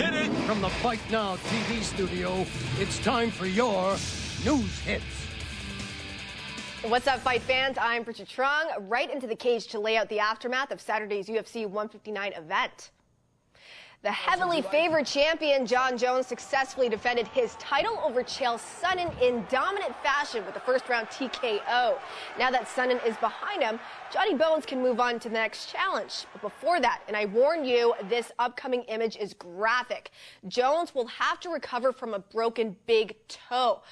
Hit it! From the Fight Now TV studio, it's time for your news hits. What's up, fight fans? I'm Bridget Trung, right into the cage to lay out the aftermath of Saturday's UFC 159 event. The heavily favored champion Jon Jones successfully defended his title over Chael Sonnen in dominant fashion with the first-round TKO. Now that Sonnen is behind him, Johnny Bones can move on to the next challenge. But before that, and I warn you, this upcoming image is graphic. Jones will have to recover from a broken big toe.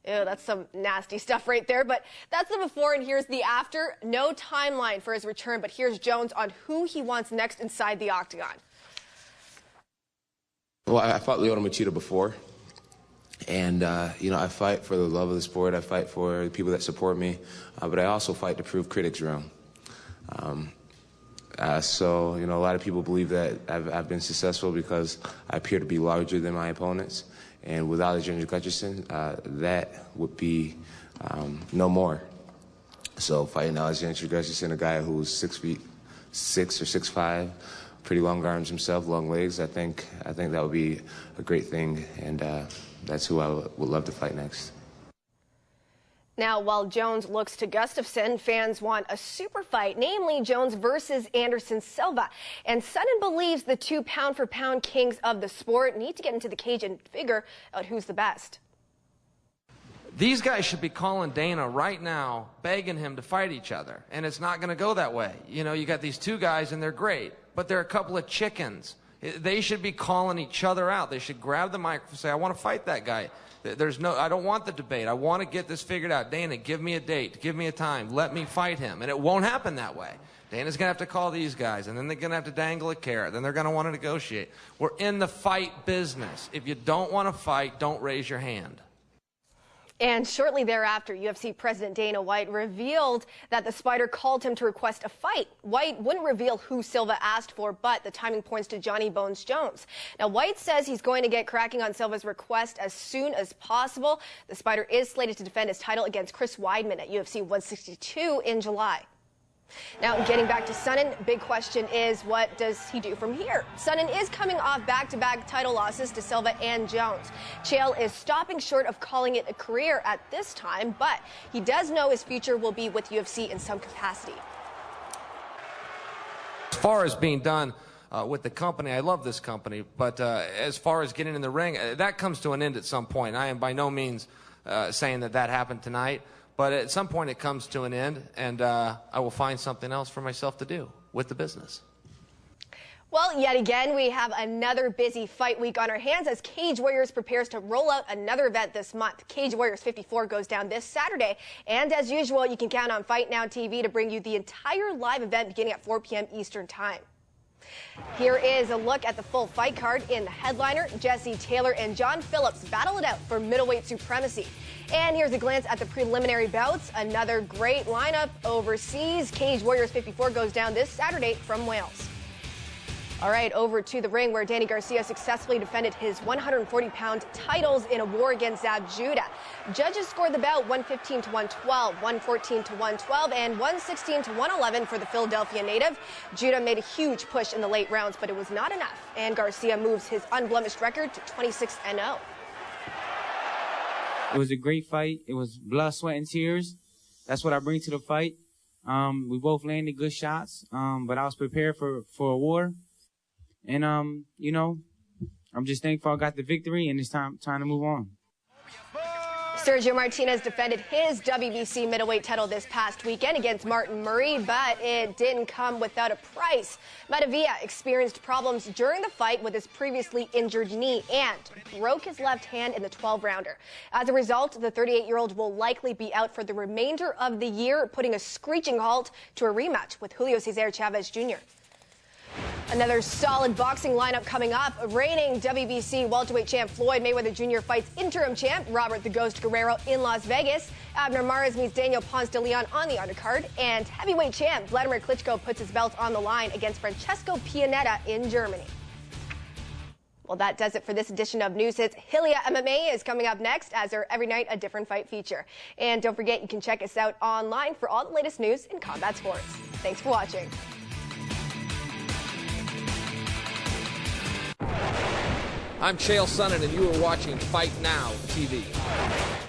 Ew, that's some nasty stuff right there, but that's the before and here's the after. No timeline for his return, but here's Jones on who he wants next inside the octagon. Well, I fought Lyoto Machida before, and, I fight for the love of the sport. I fight for the people that support me, but I also fight to prove critics wrong. So, a lot of people believe that I've been successful because I appear to be larger than my opponents, and without Alexander Gustafsson, that would be no more. So fighting Alexander Gustafsson, a guy who's 6'6" or 6'5", pretty long arms himself, long legs. I think that would be a great thing, and that's who I would love to fight next. Now, while Jones looks to Gustafsson, fans want a super fight, namely Jones versus Anderson Silva. And Sonnen believes the two pound-for-pound kings of the sport need to get into the cage and figure out who's the best. These guys should be calling Dana right now, begging him to fight each other, and it's not going to go that way. You got these two guys, and they're great, but they're a couple of chickens. They should be calling each other out. They should grab the microphone and say, I want to fight that guy. I don't want the debate. I want to get this figured out. Dana, give me a date. Give me a time. Let me fight him. And it won't happen that way. Dana's going to have to call these guys, and then they're going to have to dangle a carrot. Then they're going to want to negotiate. We're in the fight business. If you don't want to fight, don't raise your hand. And shortly thereafter, UFC President Dana White revealed that the Spider called him to request a fight. White wouldn't reveal who Silva asked for, but the timing points to Johnny Bones Jones. Now, White says he's going to get cracking on Silva's request as soon as possible. The Spider is slated to defend his title against Chris Weidman at UFC 162 in July. Now, getting back to Sonnen, big question is, what does he do from here? Sonnen is coming off back-to-back title losses to Silva and Jones. Chael is stopping short of calling it a career at this time, but he does know his future will be with UFC in some capacity. As far as being done with the company, I love this company, but as far as getting in the ring, that comes to an end at some point. I am by no means saying that happened tonight. But at some point it comes to an end, and I will find something else for myself to do with the business. Well, yet again, we have another busy fight week on our hands as Cage Warriors prepares to roll out another event this month. Cage Warriors 54 goes down this Saturday, and as usual, you can count on Fight Now TV to bring you the entire live event beginning at 4 p.m. Eastern Time. Here is a look at the full fight card. In the headliner, Jesse Taylor and John Phillips battle it out for middleweight supremacy. And here's a glance at the preliminary bouts. Another great lineup overseas. Cage Warriors 54 goes down this Saturday from Wales. All right, over to the ring where Danny Garcia successfully defended his 140-pound titles in a war against Zab Judah. Judges scored the bout 115 to 112, 114 to 112, and 116 to 111 for the Philadelphia native. Judah made a huge push in the late rounds, but it was not enough, and Garcia moves his unblemished record to 26-0. It was a great fight. It was blood, sweat, and tears. That's what I bring to the fight. We both landed good shots, but I was prepared for a war. And, I'm just thankful I got the victory, and it's time to move on. Sergio Martinez defended his WBC middleweight title this past weekend against Martin Murray, but it didn't come without a price. Matavia experienced problems during the fight with his previously injured knee and broke his left hand in the 12-rounder. As a result, the 38-year-old will likely be out for the remainder of the year, putting a screeching halt to a rematch with Julio Cesar Chavez Jr. Another solid boxing lineup coming up. Reigning WBC welterweight champ Floyd Mayweather Jr. fights interim champ Robert the Ghost Guerrero in Las Vegas. Abner Mares meets Daniel Ponce de Leon on the undercard. And heavyweight champ Vladimir Klitschko puts his belt on the line against Francesco Pianetta in Germany. Well, that does it for this edition of News Hits. Hilia MMA is coming up next, as are every night a different fight feature. And don't forget, you can check us out online for all the latest news in combat sports. Thanks for watching. I'm Chael Sonnen, and you are watching Fight Now TV.